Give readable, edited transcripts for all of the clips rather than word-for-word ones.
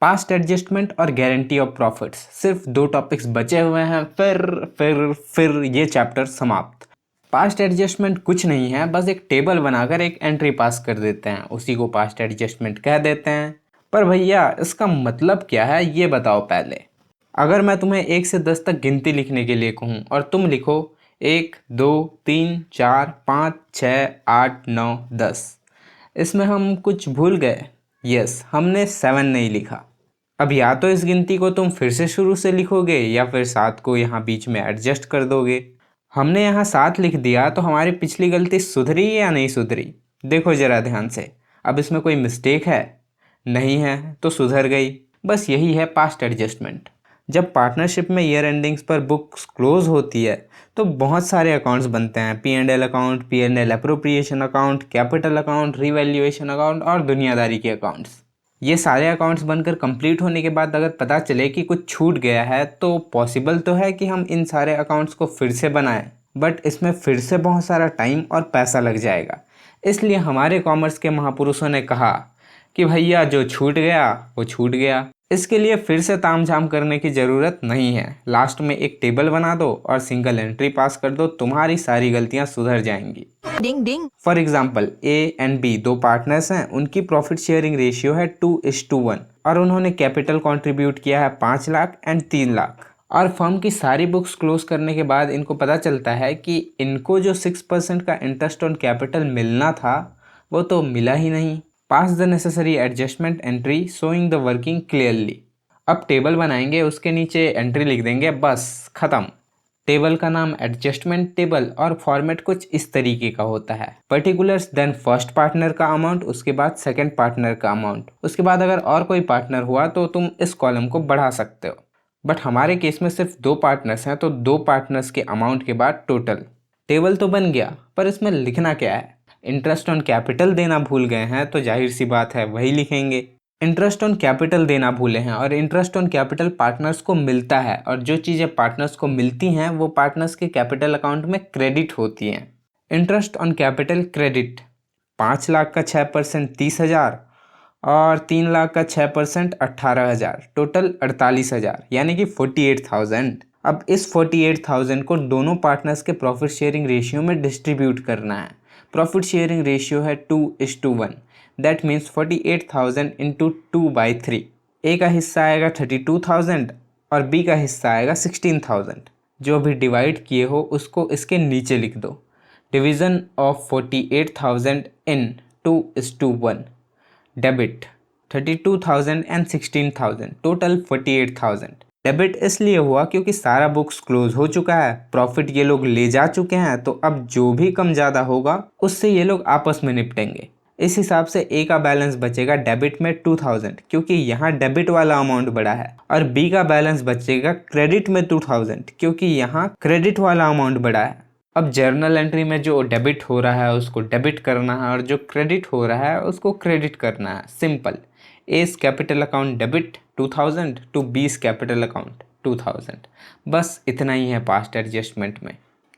Past adjustment और guarantee of profits, सिर्फ 2 topics बचे हुए हैं, फिर ये चैप्टर समाप्त। पास्ट एडजस्टमेंट कुछ नहीं है, बस एक टेबल बनाकर एक एंट्री पास कर देते हैं, उसी को पास्ट एडजस्टमेंट कह देते हैं। पर भैया इसका मतलब क्या है ये बताओ पहले। अगर मैं तुम्हें 1 से 10 तक गिनती लिखने के लिए कहूँ और तुम लिखो 1 2 3 4 5 6 8 9 10, इसमें हम कुछ भूल गए। यस, हमने 7 नहीं लिखा। अब या तो इस गिनती को तुम फिर से शुरू से लिखोगे या फिर 7 को यहाँ बीच में एडजस्ट कर दोगे। हमने यहाँ 7 लिख दिया तो हमारी पिछली गलती सुधरी या नहीं सुधरी? देखो ज़रा ध्यान से। अब इसमें कोई मिस्टेक है? नहीं है तो सुधर गई। बस यही है पास्ट एडजस्टमेंट। जब पार्टनरशिप में ईयर एंडिंग्स पर बुक्स क्लोज होती है तो बहुत सारे अकाउंट्स बनते हैं। P&L account, P&L appropriation account, capital account, revaluation account और दुनियादारी के अकाउंट्स। ये सारे अकाउंट्स बनकर कंप्लीट होने के बाद अगर पता चले कि कुछ छूट गया है तो पॉसिबल तो है कि हम इन सारे अकाउंट्स को फिर से बनाएं, बट इसमें फिर से बहुत सारा टाइम और पैसा लग जाएगा। इसलिए हमारे कॉमर्स के महापुरुषों ने कहा कि भैया जो छूट गया वो छूट गया, इसके लिए फिर से तामझाम करने की ज़रूरत नहीं है। लास्ट में एक टेबल बना दो और सिंगल एंट्री पास कर दो, तुम्हारी सारी गलतियां सुधर जाएंगी। डिंग डिंग। For example A and B 2 partners हैं, उनकी प्रॉफिट शेयरिंग रेशियो है 2:1 और उन्होंने कैपिटल कंट्रीब्यूट किया है 5 लाख एंड 3 लाख। और फर्म की सारी बुक्स क्लोज करने के बाद इनको पता चलता है कि इनको जो 6% का इंटरेस्ट ऑन कैपिटल मिलना था वो तो मिला ही नहीं। Pass the necessary adjustment entry showing the working clearly. अब टेबल बनाएंगे, उसके नीचे एंट्री लिख देंगे, बस खत्म। टेबल का नाम एडजस्टमेंट टेबल और फॉर्मेट कुछ इस तरीके का होता है। पर्टिकुलर्स, देन फर्स्ट पार्टनर का अमाउंट, उसके बाद सेकंड पार्टनर का अमाउंट, उसके बाद अगर और कोई पार्टनर हुआ तो तुम इस कॉलम को बढ़ा सकते हो। बट हमारे केस में सिर्फ 2 पार्टनर्स हैं तो 2 पार्टनर्स के अमाउंट के बाद टोटल। टेबल तो बन गया, पर इसमें लिखना क्या है? इंटरेस्ट ऑन कैपिटल देना भूल गए हैं तो जाहिर सी बात है वही लिखेंगे। इंटरेस्ट ऑन कैपिटल देना भूले हैं और इंटरेस्ट ऑन कैपिटल पार्टनर्स को मिलता है, और जो चीज़ें पार्टनर्स को मिलती हैं वो पार्टनर्स के कैपिटल अकाउंट में क्रेडिट होती हैं। Interest on capital credit 5 lakh का 6% 30,000 और 3 लाख का 6% 18,000, टोटल 48,000 यानी कि 48,000। अब इस 48,000 को दोनों पार्टनर्स के प्रॉफिट शेयरिंग रेशियो में डिस्ट्रीब्यूट करना है। प्रॉफिट शेयरिंग रेशियो है 2:1। That means 48,000 into 2/3। ए का हिस्सा आएगा 32,000 और बी का हिस्सा आएगा 16,000। जो भी डिवाइड किए हो उसको इसके नीचे लिख दो। Division of 48,000 in 2:1। Debit 32,000 and 16,000, total 48,000। Debit इसलिए हुआ क्योंकि सारा बुक्स क्लोज हो चुका है, प्रॉफिट ये लोग ले जा चुके हैं, तो अब जो भी कम ज़्यादा होगा उससे ये लोग आपस में निपटेंगे। इस हिसाब से ए का बैलेंस बचेगा डेबिट में 2,000 क्योंकि यहाँ डेबिट वाला अमाउंट बड़ा है, और बी का बैलेंस बचेगा क्रेडिट में 2,000 क्योंकि यहाँ क्रेडिट वाला अमाउंट बड़ा है। अब जर्नल एंट्री में जो डेबिट हो रहा है उसको डेबिट करना है और जो क्रेडिट हो रहा है उसको क्रेडिट करना है। Simple. S capital account debit 2,000 to B's capital account 2,000। बस इतना ही है पास्ट एडजस्टमेंट में।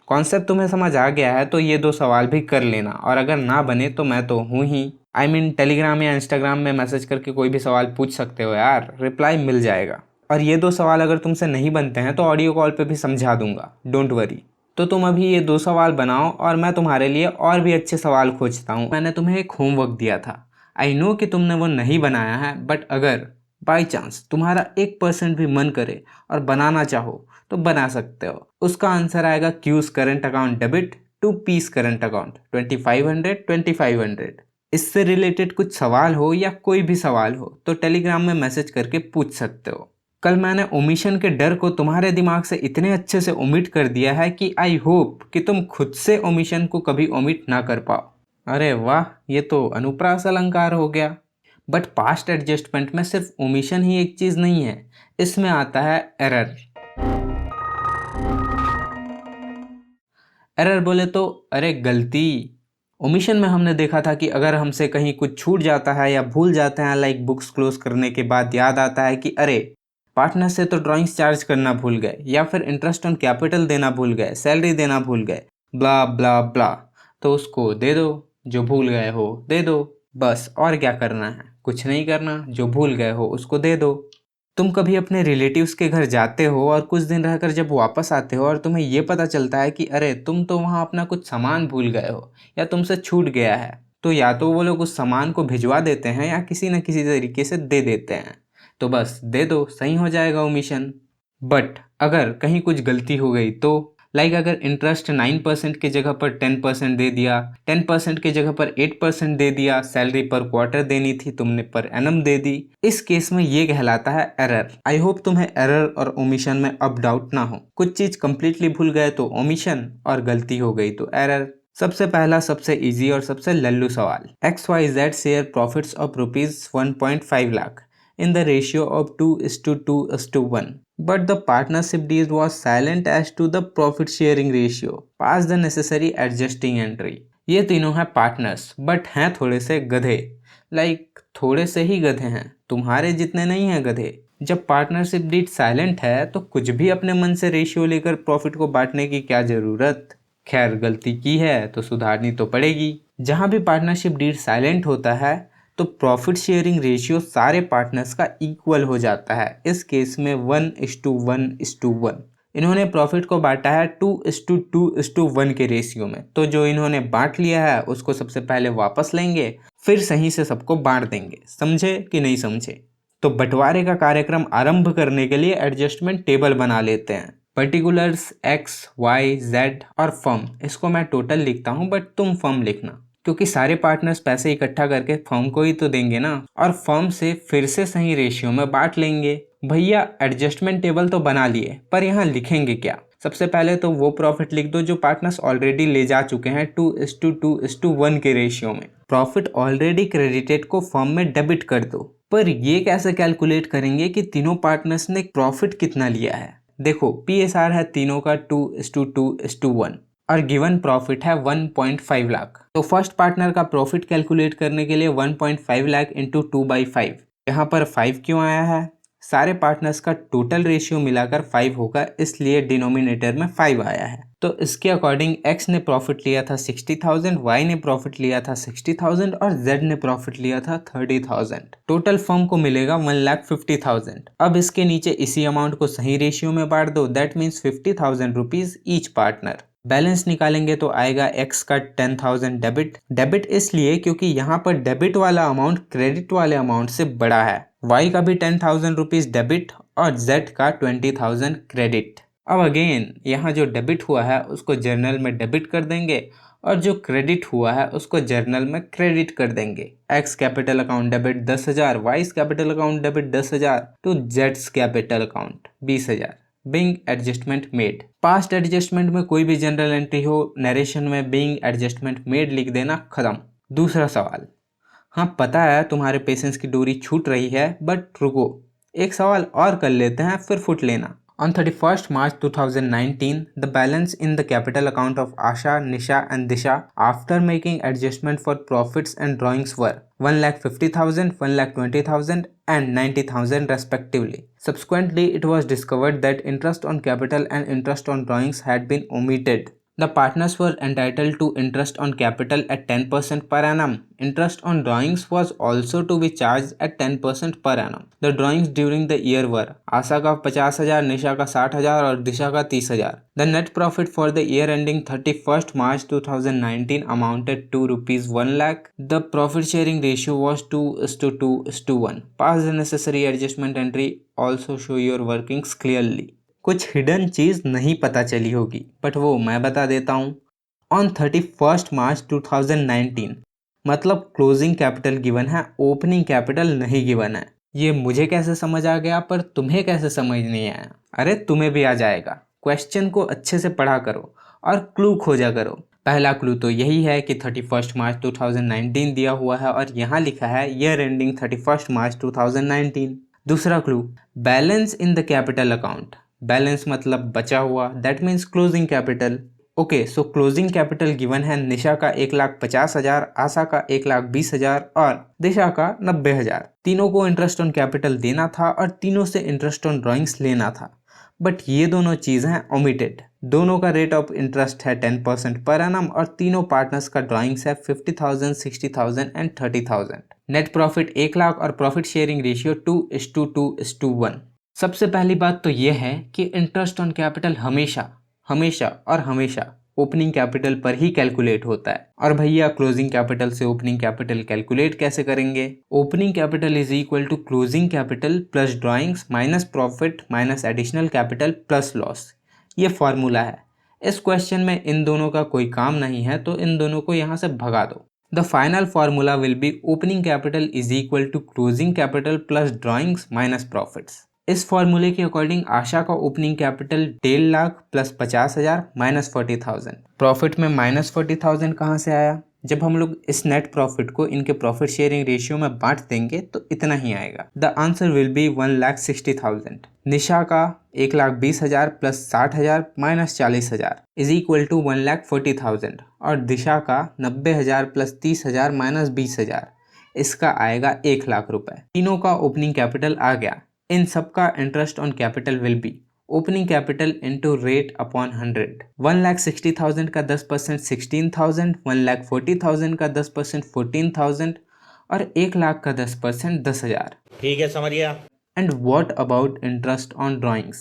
कॉन्सेप्ट तुम्हें समझ आ गया है तो ये 2 सवाल भी कर लेना, और अगर ना बने तो मैं तो हूँ ही, टेलीग्राम या इंस्टाग्राम में मैसेज करके कोई भी सवाल पूछ सकते हो यार, रिप्लाई मिल जाएगा। और ये 2 सवाल अगर तुमसे नहीं बनते हैं तो ऑडियो कॉल पे भी समझा दूंगा, डोंट वरी। तो तुम अभी ये 2 सवाल बनाओ और मैं तुम्हारे लिए और भी अच्छे सवाल खोजता हूँ। मैंने तुम्हें एक होमवर्क दिया था, आई नो कि तुमने वो नहीं बनाया है, बट अगर बाई चांस तुम्हारा 1% भी मन करे और बनाना चाहो तो बना सकते हो। उसका आंसर आएगा Q's current account debit to P's current account 2500। इससे रिलेटेड कुछ सवाल हो या कोई भी सवाल हो तो टेलीग्राम में मैसेज करके पूछ सकते हो। कल मैंने ओमिशन के डर को तुम्हारे दिमाग से इतने अच्छे से ओमिट कर दिया है कि आई होप कि तुम खुद से ओमिशन को कभी ओमिट ना कर पाओ। अरे वाह, ये तो अनुप्रास अलंकार हो गया। बट पास्ट एडजस्टमेंट में सिर्फ ओमिशन ही एक चीज़ नहीं है, इसमें आता है एरर। एरर बोले तो अरे गलती। ओमिशन में हमने देखा था कि अगर हमसे कहीं कुछ छूट जाता है या भूल जाते हैं, लाइक बुक्स क्लोज करने के बाद याद आता है कि अरे पार्टनर से तो ड्राइंग्स चार्ज करना भूल गए, या फिर इंटरेस्ट ऑन कैपिटल देना भूल गए, सैलरी देना भूल गए, ब्ला ब्ला ब्ला, तो उसको दे दो, जो भूल गए हो दे दो, बस और क्या करना है। कुछ नहीं करना, जो भूल गए हो उसको दे दो। तुम कभी अपने रिलेटिव्स के घर जाते हो और कुछ दिन रहकर जब वापस आते हो और तुम्हें ये पता चलता है कि अरे तुम तो वहाँ अपना कुछ सामान भूल गए हो या तुमसे छूट गया है, तो या तो वो लोग उस सामान को भिजवा देते हैं या किसी न किसी तरीके से दे देते हैं। तो बस दे दो, सही हो जाएगा वो मिशन। बट अगर कहीं कुछ गलती हो गई तो अगर इंटरेस्ट 9% की जगह पर 10% दे दिया, 10% की जगह पर 8% दे दिया, सैलरी पर क्वार्टर देनी थी तुमने पर एनम दे दी, इस केस में ये कहलाता है एरर। आई होप तुम्हें एरर और ओमिशन में अब डाउट ना हो। कुछ चीज कंप्लीटली भूल गए तो ओमिशन और गलती हो गई तो एरर। सबसे पहला, सबसे इजी और सबसे लल्लू सवाल, XYZ share profits of ₹1.5 lakh in the ratio of 2:2:1, but the partnership deed was silent as to the profit sharing ratio. Pass the necessary adjusting entry. ये तीनों हैं पार्टनर्स बट हैं थोड़े से गधे। थोड़े से ही गधे हैं, तुम्हारे जितने नहीं हैं गधे। जब पार्टनरशिप डीड साइलेंट है तो कुछ भी अपने मन से रेशियो लेकर प्रॉफिट को बांटने की क्या जरूरत। खैर, गलती की है तो सुधारनी तो पड़ेगी। जहां भी पार्टनरशिप डीड साइलेंट होता है तो प्रॉफिट शेयरिंग रेशियो सारे पार्टनर्स का इक्वल हो जाता है। इस केस में 1:1:1। इन्होंने प्रॉफिट को बांटा है 2:2:1 के रेशियो में। तो जो इन्होंने बांट लिया है उसको सबसे पहले वापस लेंगे, फिर सही से सबको बांट देंगे। समझे कि नहीं समझे? तो बंटवारे का कार्यक्रम आरंभ करने के लिए एडजस्टमेंट टेबल बना लेते हैं। पर्टिकुलर्स X, Y, Z और फर्म, इसको मैं टोटल लिखता हूँ बट तुम फर्म लिखना, क्योंकि सारे पार्टनर्स पैसे इकट्ठा करके फर्म को ही तो देंगे ना, और फर्म से फिर से सही रेशियो में बांट लेंगे। भैया एडजस्टमेंट टेबल तो बना लिए, पर यहाँ लिखेंगे क्या? सबसे पहले तो वो प्रॉफिट लिख दो जो पार्टनर्स ऑलरेडी ले जा चुके हैं 2:2:1 के रेशियो में। प्रॉफिट ऑलरेडी क्रेडिटेड को फर्म में डेबिट कर दो। पर ये कैसे कैलकुलेट करेंगे कि तीनों पार्टनर्स ने प्रॉफिट कितना लिया है? देखो, PSR है तीनों का 2:2:1 और गिवन प्रॉफिट है 1.5 लाख। तो फर्स्ट पार्टनर का प्रॉफिट कैलकुलेट करने के लिए 1.5 लाख इंटू 2/5। यहाँ पर 5 क्यों आया है? सारे पार्टनर्स का टोटल रेशियो मिलाकर 5 होगा, इसलिए डिनोमिनेटर में 5 आया है। तो इसके अकॉर्डिंग X ने प्रॉफिट लिया था 60,000, Y ने प्रॉफिट लिया था 60,000 और Z ने प्रॉफिट लिया था 30,000। टोटल फर्म को मिलेगा 1,50,000। अब इसके नीचे इसी अमाउंट को सही रेशियो में बांट दो, that means 50,000 rupees each partner. Balance निकालेंगे तो आएगा X का 10,000 डेबिट इसलिए क्योंकि यहाँ पर डेबिट वाला अमाउंट क्रेडिट वाले अमाउंट से बड़ा है। Y का भी 10,000 रुपीज डेबिट और Z का 20,000 क्रेडिट। अब अगेन यहाँ जो डेबिट हुआ है उसको जर्नल में डेबिट कर देंगे और जो क्रेडिट हुआ है उसको जर्नल में क्रेडिट कर देंगे। X capital account debit 10,000, Y capital account debit 10,000 to Z capital account 20,000। Being adjustment made. Past adjustment में कोई भी जनरल एंट्री हो, नरेशन में बीइंग एडजस्टमेंट मेड लिख देना, खत्म। दूसरा सवाल, हाँ पता है तुम्हारे पेशेंस की डोरी छूट रही है, बट रुको, एक सवाल और कर लेते हैं फिर फुट लेना। On 31st March 2019, the balance in the capital account of Asha, Nisha and Disha after making adjustment for profits and drawings were 1,50,000, 1,20,000 and 90,000 respectively. Subsequently, it was discovered that interest on capital and interest on drawings had been omitted. The partners were entitled to interest on capital at 10% per annum. Interest on drawings was also to be charged at 10% per annum. The drawings during the year were आशा का 50,000, निशा का 60,000 और दिशा का 30,000. The net profit for the year ending 31st March 2019 amounted to rupees 1 lakh. The profit sharing ratio was 2:2:1. Pass the necessary adjustment entry. Also show your workings clearly. कुछ hidden चीज नहीं पता चली होगी बट वो मैं बता देता हूँ। ऑन 31st मार्च 2019 मतलब क्लोजिंग कैपिटल गिवन है, ओपनिंग कैपिटल नहीं गिवन है। ये मुझे कैसे समझ आ गया पर तुम्हें कैसे समझ नहीं आया? अरे तुम्हें भी आ जाएगा। क्वेश्चन को अच्छे से पढ़ा करो और क्लू खोजा करो। पहला क्लू तो यही है कि 31st मार्च 2019 दिया हुआ है और यहाँ लिखा है ईयर एंडिंग 31st मार्च 2019। दूसरा clue, balance in the capital account. Balance मतलब बचा हुआ, that means closing capital. Okay, so closing capital given है निशा का 1,50,000, आशा का 1,20,000 और दिशा का 90,000। तीनों को इंटरेस्ट ऑन कैपिटल देना था और तीनों से इंटरेस्ट ऑन ड्रॉइंग्स लेना था, बट ये दोनों चीज़ हैं ओमिटेड। दोनों का रेट ऑफ इंटरेस्ट है 10% पर एनम और तीनों पार्टनर्स का ड्राइंग्स है 50,000, 60,000 एंड 30,000। नेट प्रॉफिट 1 लाख और प्रॉफिट शेयरिंग रेशियो 2:2:1। सबसे पहली बात तो यह है कि इंटरेस्ट ऑन कैपिटल हमेशा हमेशा और हमेशा ओपनिंग कैपिटल पर ही कैलकुलेट होता है। और भैया क्लोजिंग कैपिटल से ओपनिंग कैपिटल कैलकुलेट कैसे करेंगे? Opening capital is equal to closing capital plus drawings minus profit minus additional capital plus loss. ये फॉर्मूला है। इस क्वेश्चन में इन दोनों का कोई काम नहीं है तो इन दोनों को यहाँ से भगा दो। The final formula will be opening capital is equal to closing capital plus drawings minus profits. इस फॉर्मूले के अकॉर्डिंग आशा का opening capital 1.5 lakh plus 50,000 minus 40,000। Profit में माइनस 40,000 कहाँ से आया? जब हम लोग इस नेट प्रॉफिट को इनके प्रॉफिट शेयरिंग रेशियो में बांट देंगे तो इतना ही आएगा। The answer will be 1,60,000। Nisha का 1,20,000 plus 60,000 minus 40,000 is equal to 1,40,000 और दिशा का 90,000 प्लस 30,000 माइनस 20,000 इसका आएगा 1 लाख रुपए। तीनों का ओपनिंग कैपिटल आ गया। इन सब का interest on capital will be opening capital into rate upon 100। 1,60,000 का 10% 16,000, 1,40,000 का 10% 14,000 और 1 लाख का 10% 10,000। ठीक है, समझ गया। And what about interest on drawings?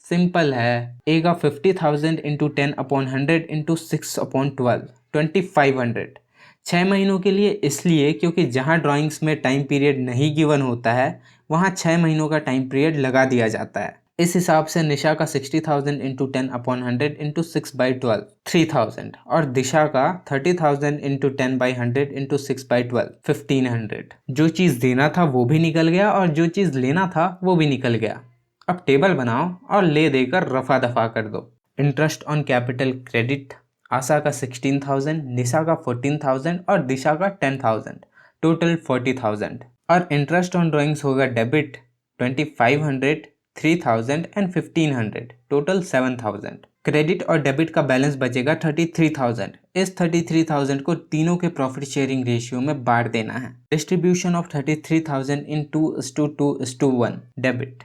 Simple है। ए का 50,000 इंटू 10 अपॉन 100 इंटू 6 अपॉन 12 2,500। 6 महीनों के लिए, इसलिए क्योंकि जहाँ ड्राइंग्स में टाइम पीरियड नहीं गिवन होता है वहाँ 6 महीनों का टाइम पीरियड लगा दिया जाता है। इस हिसाब से निशा का 60,000 इंटू 10 अपॉन 100 इंटू 6/12 3,000 और दिशा का 30,000 इंटू 10/100 इंटू 6/12 1,500। जो चीज़ देना था वो भी निकल गया और जो चीज़ लेना था वो भी निकल गया। अब टेबल बनाओ और ले देकर रफा दफा कर दो। इंटरेस्ट ऑन कैपिटल क्रेडिट आशा का 16,000, निशा का 14,000 और दिशा का 10,000, टोटल 40,000। और इंटरेस्ट ऑन ड्राइंग्स होगा डेबिट 2,500, 3,000 एंड 1,500, टोटल 7,000। क्रेडिट और डेबिट का बैलेंस बचेगा 33,000। इस 33,000 को तीनों के प्रॉफिट शेयरिंग रेशियो में बांट देना है। Distribution of 33,000 in 2:2:1। डेबिट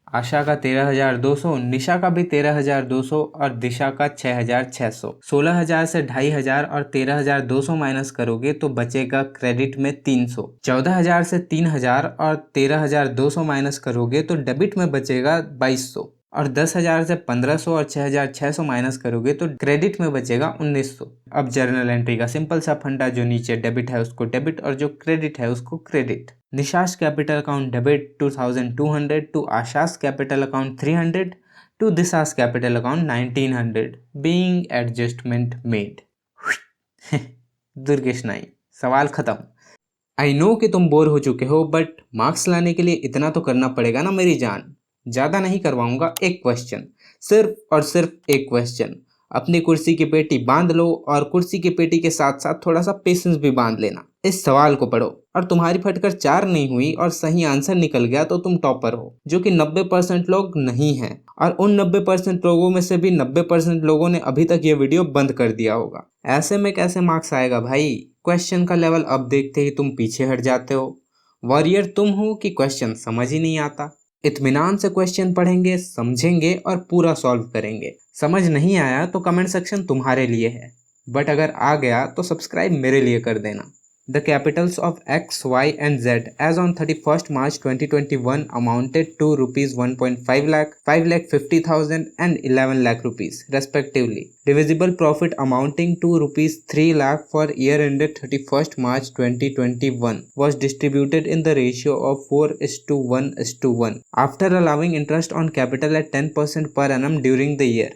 आशा का 13,200, निशा का भी 13,200 और दिशा का 6,600। 16,000 से 2,500 और 13,200 माइनस करोगे तो बचेगा क्रेडिट में 300। 14,000 से 3,000 और 13,200 माइनस करोगे तो डेबिट में बचेगा 2,200 और 10,000 से 1,500 और 6,600 माइनस करोगे तो क्रेडिट में बचेगा 1,900। अब जर्नल एंट्री का सिंपल सा फंडा, जो नीचे डेबिट है उसको डेबिट और जो क्रेडिट है उसको credit. Nisha's capital account debit 2,200 to Asha's capital account 300 to Disha's capital account 1,900 being adjustment made. Durgesh Nai, सवाल खत्म। आई नो कि तुम बोर हो चुके हो बट मार्क्स लाने के लिए इतना तो करना पड़ेगा ना मेरी जान। ज़्यादा नहीं करवाऊंगा, एक क्वेश्चन, सिर्फ और सिर्फ एक क्वेश्चन। अपनी कुर्सी की पेटी बांध लो और कुर्सी की पेटी के साथ साथ थोड़ा सा पेशेंस भी बांध लेना। इस सवाल को पढ़ो और तुम्हारी फटकर 4 नहीं हुई और सही आंसर निकल गया तो तुम टॉपर हो, जो कि 90% लोग नहीं हैं। और उन 90% लोगों में से भी 90% लोगों ने अभी तक ये वीडियो बंद कर दिया होगा। ऐसे में कैसे मार्क्स आएगा भाई? क्वेश्चन का लेवल अब देखते ही तुम पीछे हट जाते हो। वॉरियर तुम हो कि क्वेश्चन समझ ही नहीं आता। इत्मीनान से क्वेश्चन पढ़ेंगे, समझेंगे और पूरा सॉल्व करेंगे। समझ नहीं आया तो कमेंट सेक्शन तुम्हारे लिए है, बट अगर आ गया तो सब्सक्राइब मेरे लिए कर देना। The capitals of X, Y and Z as on 31st March 2021 amounted to rupees 1.5 lakh, 5,50,000 and 11 lakh rupees respectively. Divisible profit amounting to rupees 3 lakh for year ended 31st March 2021 was distributed in the ratio of 4:1:1 after allowing interest on capital at 10% per annum during the year.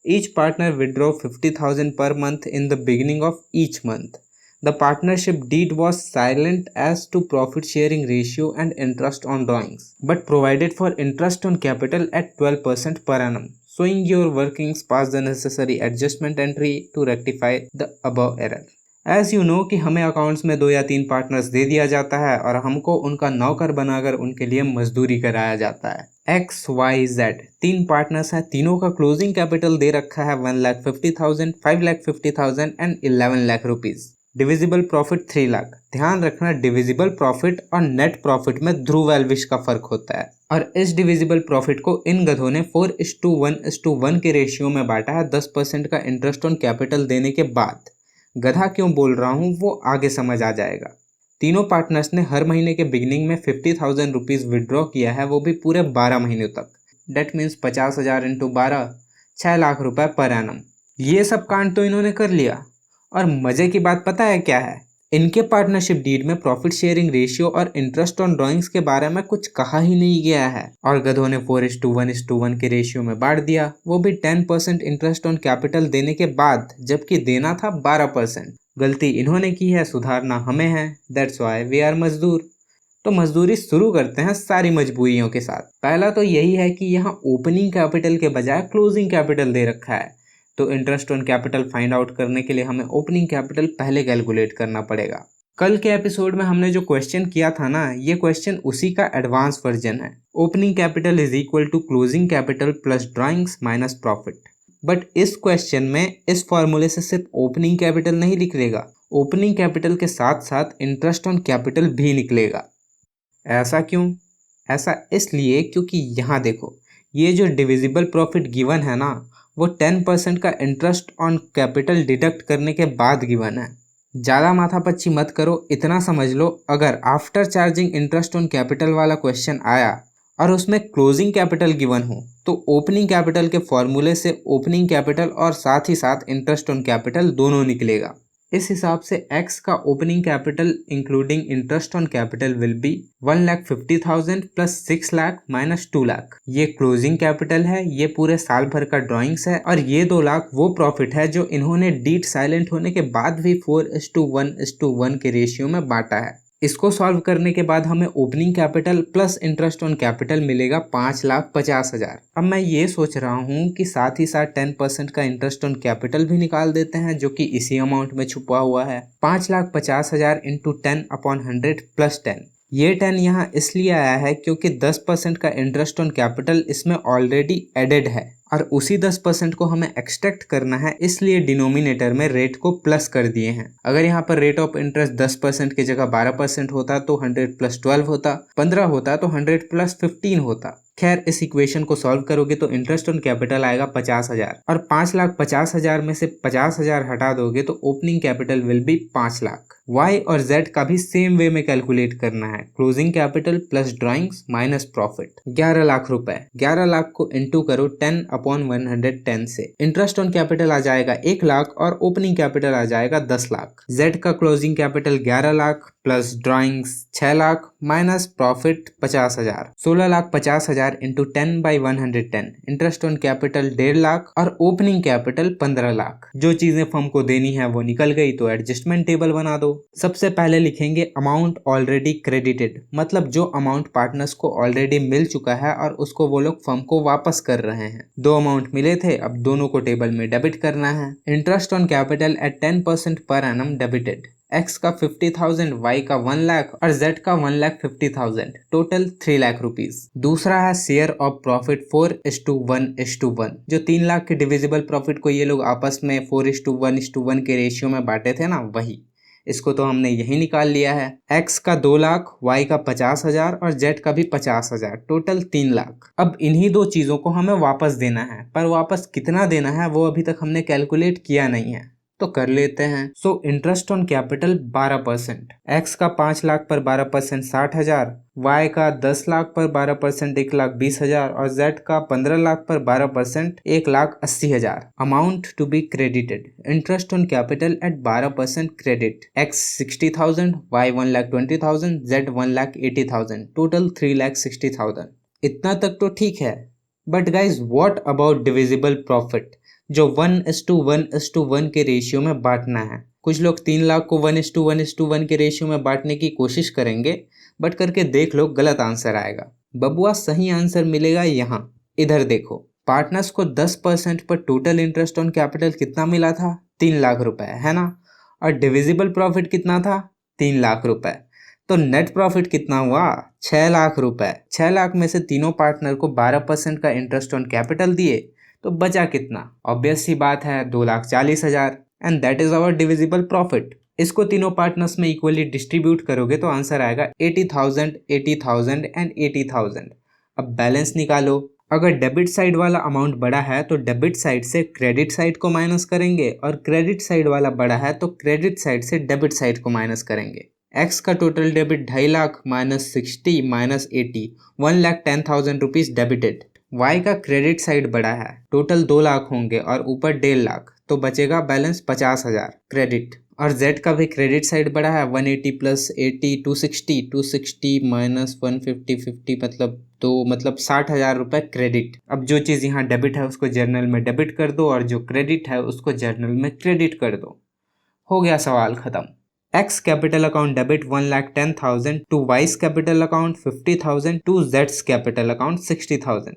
Each partner withdrew 50,000 per month in the beginning of each month. The partnership deed was silent as to profit sharing ratio and interest on drawings, but provided for interest on capital at 12% per annum. Showing your workings, pass the necessary adjustment entry to rectify the above error. As you know कि हमें accounts में 2 या 3 partners दे दिया जाता है और हमको उनका नौकर बनाकर उनके लिए मजदूरी कराया जाता है। X, Y, Z 3 पार्टनर्स हैं, तीनों का क्लोजिंग कैपिटल दे रखा है 1,50,000, 5,50,000 and 11 lakh rupees. Divisible profit 3 lakh. ध्यान रखना डिविजिबल प्रॉफिट और नेट प्रॉफिट में ध्रुव एल्विश का फर्क होता है। और इस डिविजिबल प्रॉफिट को इन गधों ने 4:1:1 के रेशियो में बांटा है 10% का इंटरेस्ट ऑन कैपिटल देने के बाद। गधा क्यों बोल रहा हूँ वो आगे समझ आ जाएगा। तीनों पार्टनर्स ने हर महीने के बिगिनिंग में 50,000 रुपीज़ विड्रॉ किया है, वो भी पूरे 12 महीने तक। डेट मीन्स 50,000 इंटू 12, 6 लाख रुपए पर एनम। ये सब कांड तो इन्होंने कर लिया। और मजे की बात पता है क्या है? इनके पार्टनरशिप डीड में प्रॉफिट शेयरिंग रेशियो और इंटरेस्ट ऑन ड्राइंग्स के बारे में कुछ कहा ही नहीं गया है। और गधों ने 4:1:1 के रेशियो में बांट दिया, वो भी 10% इंटरेस्ट ऑन कैपिटल देने के बाद, जबकि देना था 12%। गलती इन्होंने की है, सुधारना हमें है। दैट्स वाई वी आर मजदूर। तो मजदूरी शुरू करते हैं सारी मजबूरियों के साथ। पहला तो यही है कि यहाँ ओपनिंग कैपिटल के बजाय क्लोजिंग कैपिटल दे रखा है, तो interest on capital find out करने के लिए हमें ओपनिंग कैपिटल पहले कैलकुलेट करना पड़ेगा। कल के एपिसोड में हमने जो क्वेश्चन किया था ना, ये क्वेश्चन उसी का एडवांस वर्जन है। Opening capital is equal to closing capital plus drawings minus profit. But इस क्वेश्चन में इस फॉर्मूले से सिर्फ ओपनिंग कैपिटल नहीं निकलेगा, ओपनिंग कैपिटल के साथ साथ इंटरेस्ट ऑन कैपिटल भी निकलेगा। ऐसा क्यों? ऐसा इसलिए क्योंकि यहाँ देखो, ये जो डिविजिबल प्रॉफिट गिवन है ना, वो 10% का इंटरेस्ट ऑन कैपिटल डिडक्ट करने के बाद गिवन है। ज़्यादा माथापच्ची मत करो, इतना समझ लो, अगर after charging interest on capital वाला क्वेश्चन आया और उसमें क्लोजिंग कैपिटल गिवन हो, तो ओपनिंग कैपिटल के फॉर्मूले से ओपनिंग कैपिटल और साथ ही साथ इंटरेस्ट ऑन कैपिटल दोनों निकलेगा। इस हिसाब से x का opening capital including interest on capital will be 1,50,000 plus 6 lakh minus 2 lakh. ये क्लोजिंग कैपिटल है, ये पूरे साल भर का ड्राइंग्स है, और ये 2 लाख वो प्रॉफिट है जो इन्होंने डीड साइलेंट होने के बाद भी 4:1:1 के रेशियो में बांटा है। इसको सॉल्व करने के बाद हमें opening capital plus interest on capital मिलेगा 5,50,000। अब मैं ये सोच रहा हूँ कि साथ ही साथ 10% का इंटरेस्ट ऑन कैपिटल भी निकाल देते हैं, जो कि इसी अमाउंट में छुपा हुआ है। 5,50,000 इंटू 10/100 प्लस 10। ये 10 यहाँ इसलिए आया है क्योंकि 10% का इंटरेस्ट ऑन कैपिटल इसमें ऑलरेडी एडेड है, और उसी 10% को हमें एक्सट्रैक्ट करना है, इसलिए डिनोमिनेटर में रेट को प्लस कर दिए हैं। अगर यहाँ पर रेट ऑफ इंटरेस्ट 10% की जगह 12% होता तो 100 प्लस 12 होता, 15 होता तो 100 प्लस 15 होता। खैर, इस इक्वेशन को सॉल्व करोगे तो इंटरेस्ट ऑन कैपिटल आएगा 50,000, और 5,50,000 में से 50,000 हटा दोगे तो opening capital will be 5 lakh. y और z का भी सेम वे में कैलकुलेट करना है, closing capital plus drawings minus profit. 11 lakh रुपए, 11 लाख को इंटू करो 10/110 से। इंटरेस्ट ऑन कैपिटल आ जाएगा 1 लाख और ओपनिंग कैपिटल आ जाएगा 10 लाख। z का closing capital 11 lakh plus drawings 6 lakh minus profit 50,000। 16,50,000 into 10/110। Interest on capital 1.5 lakh और ओपनिंग कैपिटल 15 लाख। जो चीजें फर्म को देनी है वो निकल गई, तो एडजस्टमेंट टेबल बना दो। सबसे पहले लिखेंगे अमाउंट ऑलरेडी क्रेडिटेड, मतलब जो अमाउंट पार्टनर्स को ऑलरेडी मिल चुका है और उसको वो लोग फर्म को वापस कर रहे हैं। 2 अमाउंट मिले थे, अब दोनों को टेबल में डेबिट करना है। Interest on capital eight 10% per annum debited. x का 50,000, y का 1 लाख और z का 1,50,000, टोटल 3 लाख रुपीज। दूसरा है शेयर ऑफ प्रॉफिट 4:1:1, जो 3 लाख के डिविजिबल प्रॉफिट को ये लोग आपस में 4:1:1 के रेशियो में बांटे थे ना, वही। इसको तो हमने यही निकाल लिया है। x का 2 लाख, y का 50,000 और z का भी 50,000, टोटल 3 लाख। अब इन्हीं दो चीजों को हमें वापस देना है, पर वापस कितना देना है वो अभी तक हमने कैलकुलेट किया नहीं है, तो कर लेते हैं। So interest on capital 12%, x का 5 लाख पर 12% 60,000, y का 10 लाख पर 12% 1,20,000 और z का 15 लाख पर 12% 1,80,000। Amount to be credited, interest on capital at 12% credit, x 60,000, y 1,20,000, z 1,80,000, total 3,60,000। इतना तक तो ठीक है, but guys what about divisible profit, जो 1:1:1 के रेशियो में बांटना है। कुछ लोग 3 लाख को 1:1:1 के रेशियो में बांटने की कोशिश करेंगे, बट करके देख लो गलत आंसर आएगा। बबुआ, सही आंसर मिलेगा यहाँ। इधर देखो, पार्टनर्स को 10% पर टोटल इंटरेस्ट ऑन कैपिटल कितना मिला था? 3 लाख रुपए, है ना? और डिविजिबल प्रॉफिट कितना था? 3 लाख रुपए। तो नेट प्रॉफिट कितना हुआ? 6 लाख रुपए। 6 लाख में से तीनों पार्टनर को 12% का इंटरेस्ट ऑन कैपिटल दिए, तो बचा कितना? ऑब्वियस सी बात है, 2,40,000, and that is our divisible profit. इसको तीनों पार्टनर्स में इक्वली डिस्ट्रीब्यूट करोगे तो आंसर आएगा 80,000, 80,000 एंड 80,000। अब बैलेंस निकालो। अगर डेबिट साइड वाला अमाउंट बड़ा है तो डेबिट साइड से क्रेडिट साइड को माइनस करेंगे और क्रेडिट साइड वाला बड़ा है तो क्रेडिट साइड से डेबिट साइड को माइनस करेंगे। एक्स का total debit 2.5 lakh -60 -80 1,10,000 rupees debited. Y का क्रेडिट साइड बड़ा है, टोटल 2 लाख होंगे और ऊपर 1.5 लाख, तो बचेगा बैलेंस 50,000 क्रेडिट। और जेड का भी क्रेडिट साइड बड़ा है, 180 + 80 260 260 -150 50 मतलब 60,000 रुपये क्रेडिट। अब जो चीज़ यहाँ डेबिट है उसको जर्नल में डेबिट कर दो और जो क्रेडिट है उसको जर्नल में क्रेडिट कर दो। हो गया सवाल खत्म। X capital account debit 1,10,000 to Y's capital account 50,000 to जेड्स capital account 60,000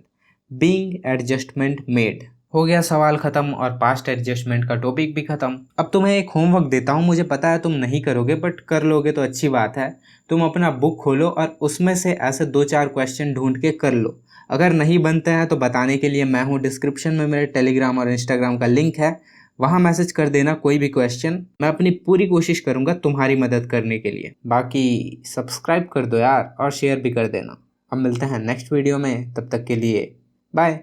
being adjustment made. हो गया सवाल खत्म और पास्ट एडजस्टमेंट का टॉपिक भी खत्म। अब तुम्हें एक होमवर्क देता हूँ, मुझे पता है तुम नहीं करोगे बट कर लोगे तो अच्छी बात है। तुम अपना बुक खोलो और उसमें से ऐसे 2-4 क्वेश्चन ढूंढ के कर लो। अगर नहीं बनते हैं तो बताने के लिए मैं हूँ, डिस्क्रिप्शन में मेरे टेलीग्राम और इंस्टाग्राम का लिंक है, वहाँ मैसेज कर देना कोई भी क्वेश्चन। मैं अपनी पूरी कोशिश करूँगा तुम्हारी मदद करने के लिए। बाकी सब्सक्राइब कर दो यार और शेयर भी कर देना। अब मिलते हैं नेक्स्ट वीडियो में, तब तक के लिए बाय।